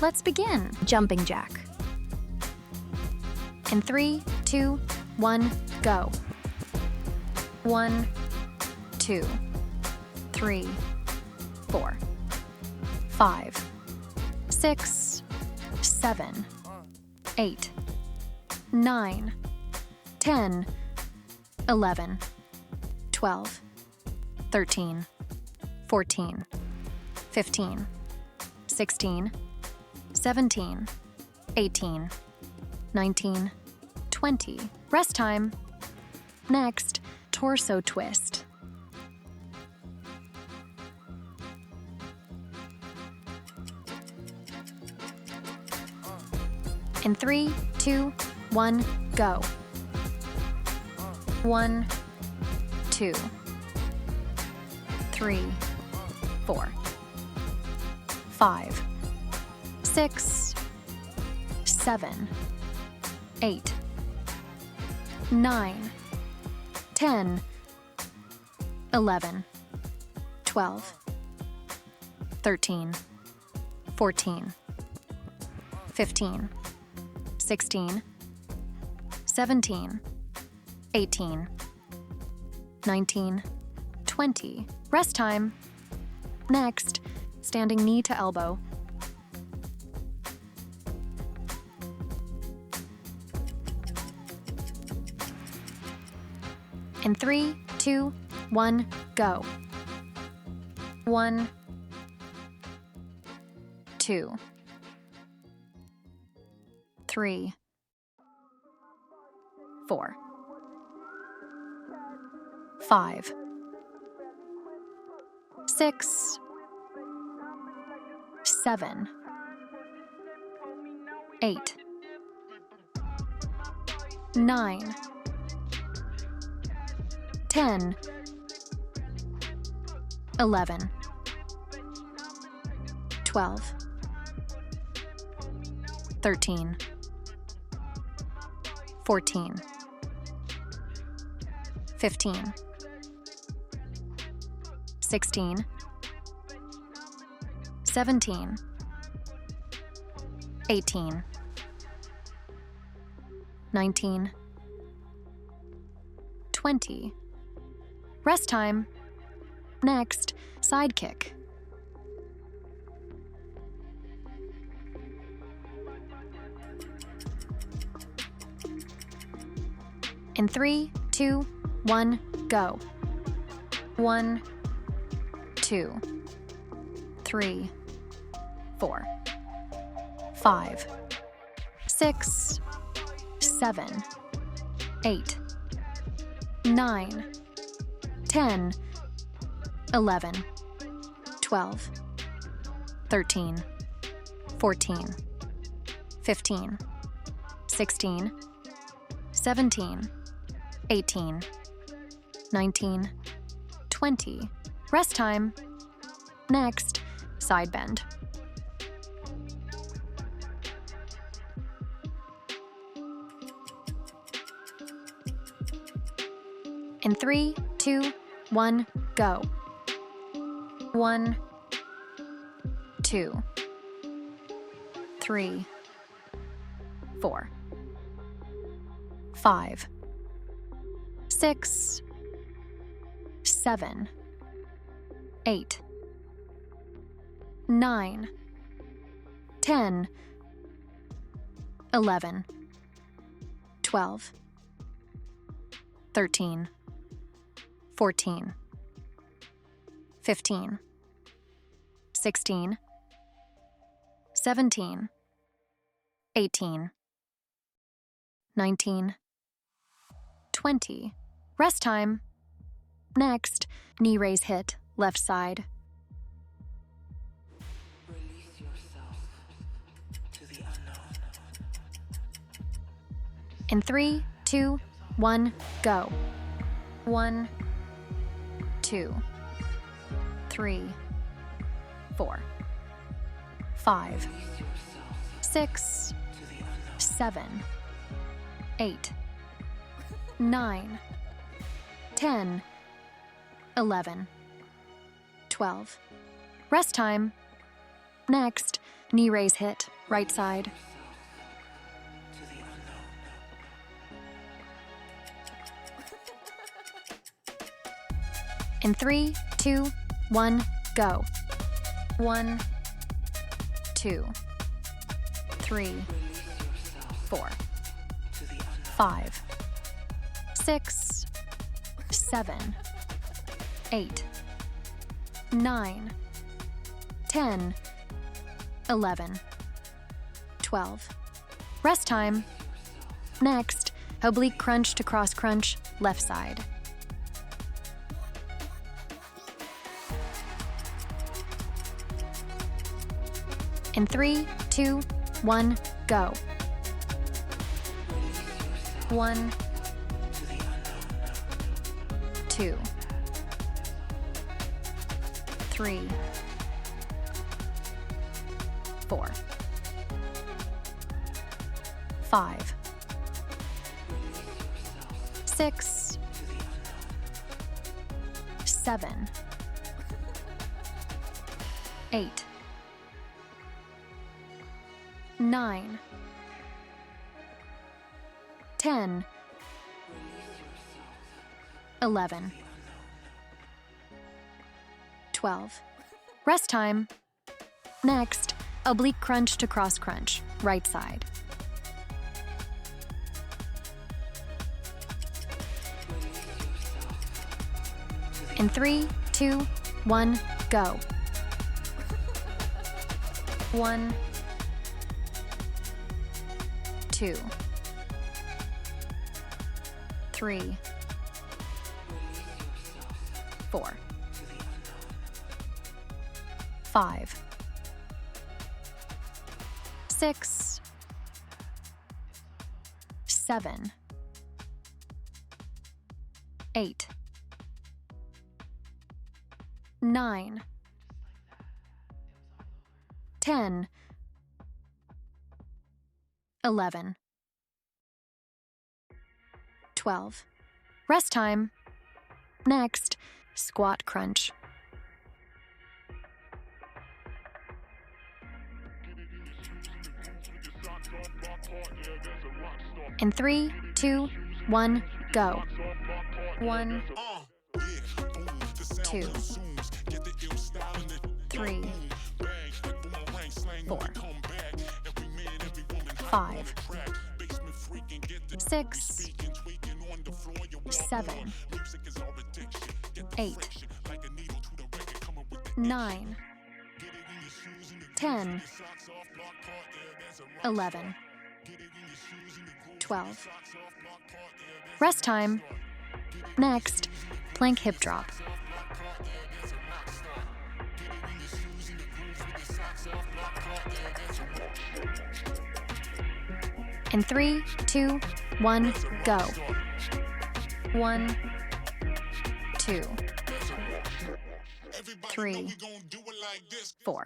Let's begin. Jumping jack. In 3, 2, 1, go. 1, 2, 3, 4, 5, 6, 7, 8, 9, 10, 11, 12, 13, 14, 15, 16, 17, 18, 19, 20. Rest time. Next, torso twist. In 3, 2, 1, go. 1, 2, 3, 4, 5, 6, 7, 8, 9, 10, 11, 12, 13, 14, 15, 16, 17, 18, 19, 20. Rest time. Next, standing knee to elbow. In 3, 2, 1, go. 1, 2, 3, 4, 5, 6, 7, 8, 9, 10, 11, 12, 13, 14, 15, 16, 17, 18, 19, 20. Rest time. Next, side kick. In 3, 2, 1, go. 1, 2, 3, 4, 5, 6, 7, 8, 9, 10, 11, 12, 13, 14, 15, 16, 17, 18, 19, 20. Rest time. Next, side bend. In 3, 2, 1, go. 1, 2, 3, 4, 5, 6, 7, 8, 9, 10, 11, 12, 13, 14, 15, 16, 17, 18, 19, 20. Rest time. Next, knee raise hit, left side. Release yourself to the unknown. In 3, 2, 1, go. 1, 2, 3, 4, 5, Release yourself 6, to the unknown. 7, 8, 9, 10, 11, 12. Rest time. Next, knee raise hit, right side. to the unknown. In 3, 2, 1, go. 1, 2, 3, Release yourself 4, to the unknown. 5, 6, 7, 8, 9, 10, 11, 12. Rest time. Next, oblique crunch to cross crunch, left side. In 3, 2, 1, go. 1, To the unknown. 2, 3, 4, 5, 6, To the unknown. 7, 8, 9, 10, 11, 12. Rest time. Next, oblique crunch to cross crunch, right side. In 3, 2, 1, go. 1, 2, 3, 4, 5, 6, 7, 8, 9, 10, 11, 12. Rest time. Next, squat crunch. In 3, 2, 1, go. 1, 2, 3, 4, 5, 6, 7, 8, 9, 10, 11, 12. Rest time. Next, plank hip drop. In 3, 2, 1, go. 1, 2, 3, 4,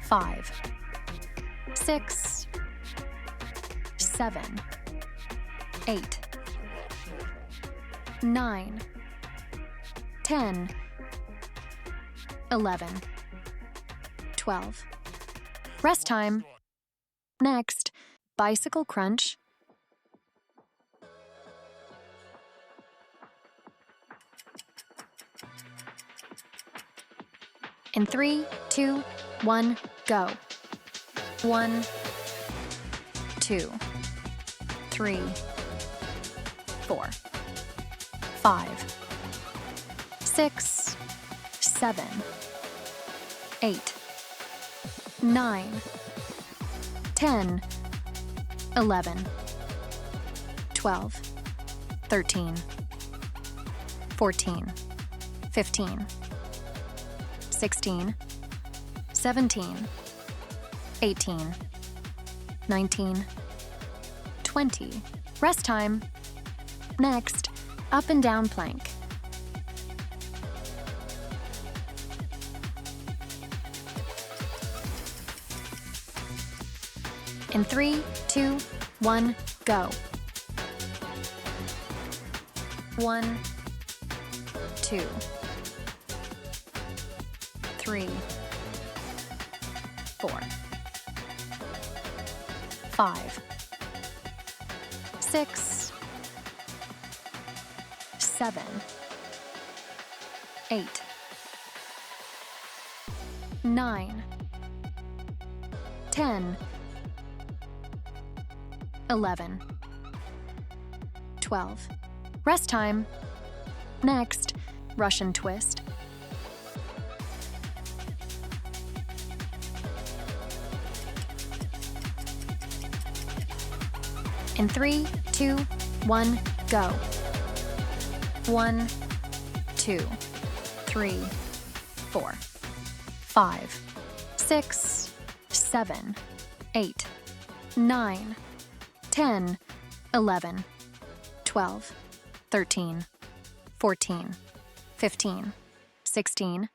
5, 6, 7, 8, 9, 10, 11, 12. Rest time. Next, bicycle crunch. In 3, 2, 1, go. 1, 2, 3, 4, 5, 6, 7, 8, 9, 10, 11, 12, 13, 14, 15, 16, 17, 18, 19, 20. Rest time. Next, up and down plank. In 3, 2, 1, go. 1, 2, 3, 4, 5, 6, 7, 8, 9, 10, 11, 12. Rest time. Next, Russian twist. In 3, 2, 1, go. 1, 2, 3, 4, 5, 6, 7, 8, 9, 10, 11, 12, 13, 14, 15, 16,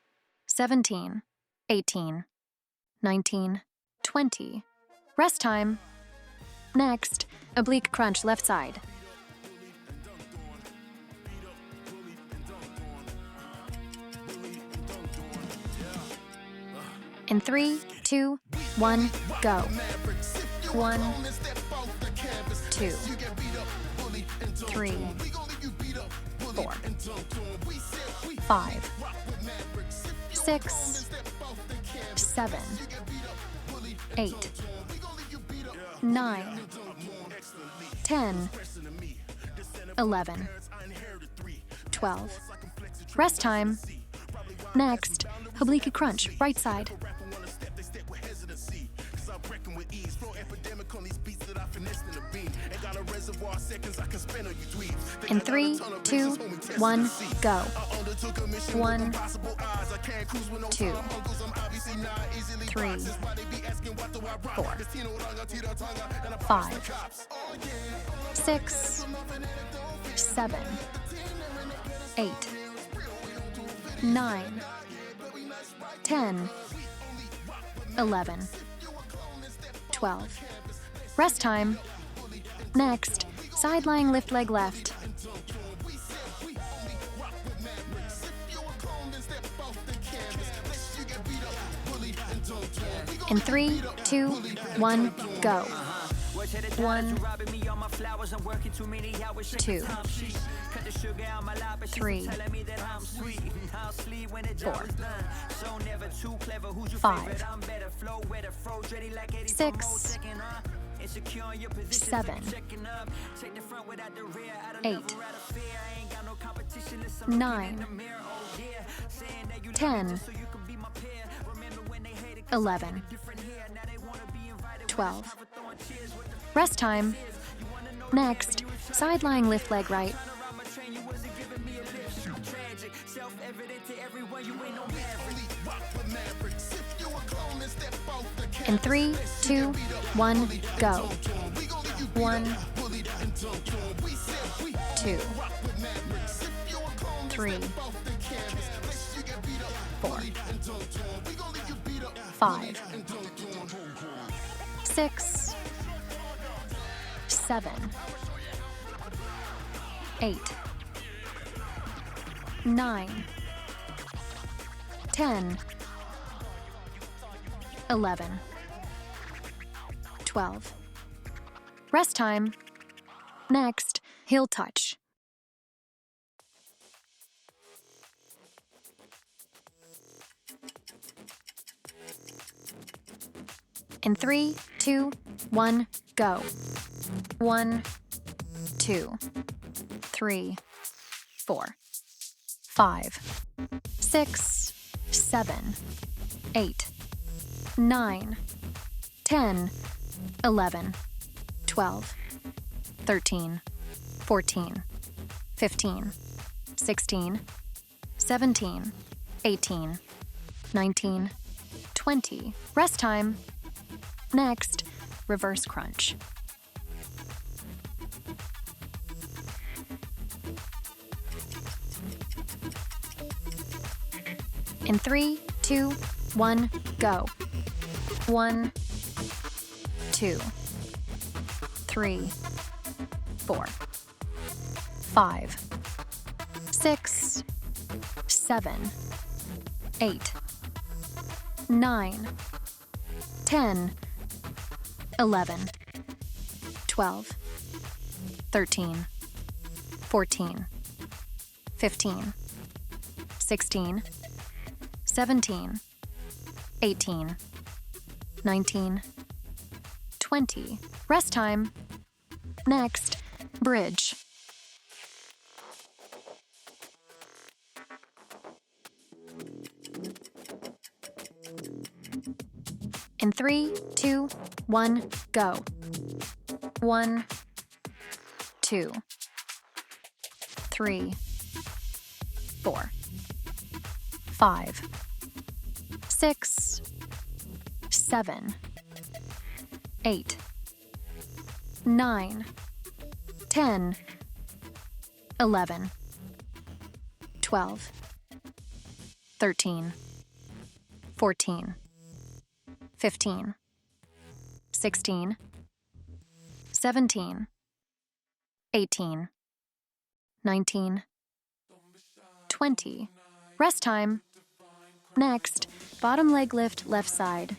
17, 18, 19, 20. Rest time. Next, oblique crunch left side. In 3, 2, 1, go. 1, 2, 3, 4, 5, 6, 7, 8, 9, 10, 11, 12. Rest time. Next, oblique crunch, right side. In 3, 2, 1, go. 1, 2, 3, 4, 5, 6, 7, 8, 9, 10, 11, 12. Rest time. Next, side lying lift leg left. In 3, 2, 1, go. 1, 2, 3, 4, 5, 6, 7, 8, 9, 10, 11, 12. Rest time. Next, side lying lift leg right. In 3, 2, 1, go. 1, 2, 3, 4, 5, 6, 7, 8, 9, 10, 11, 12. Rest time. Next, heel touch. In 3, 2, 1, go. 1, 2, 3, 4, 5, 6, 7, 8, 9, 10, 11, 12, 13, 14, 15, 16, 17, 18, 19, 20. Rest time. Next, reverse crunch. In 3, 2, 1, go. 1, 2, 3, 4, 5, 6, 7, 8, 9, 10, 11, 12, 13, 14, 15, 16, 17, 18, 19, 20. Rest time. Next, bridge. In 3, 2, 1, go. 1, 2, 3, 4, 5, 6, 7, 8, 9, 10, 11, 12, 13, 14, 15, 16, 17, 18, 19, 20. Rest time. Next, bottom leg lift left side.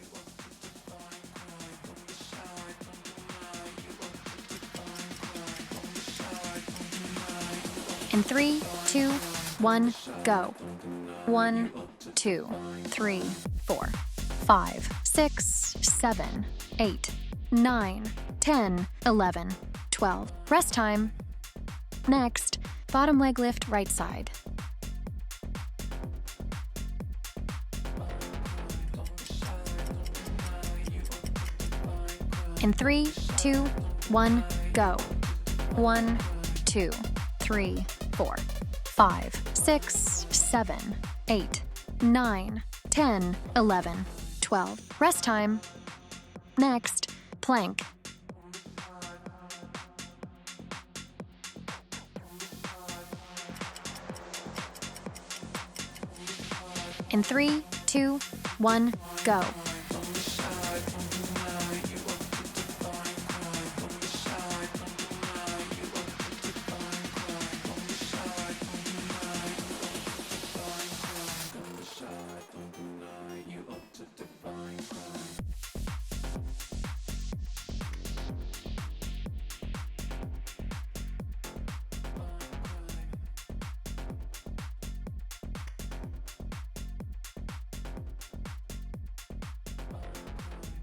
In 3, 2, 1, go. 1, 2, 3, 4, 5, 6, 7, 8, 9, 10, 11, 12. Rest time. Next, bottom leg lift right side. In 3, 2, 1, go. 1, 2, 3, 4, 5, 6, 7, 8, 9, 10, 11, 12. Rest time. Next, plank. In 3, 2, 1, go.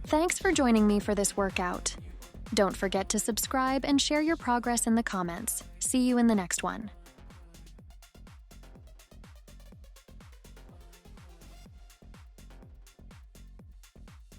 Thanks for joining me for this workout. Don't forget to subscribe and share your progress in the comments. See you in the next one.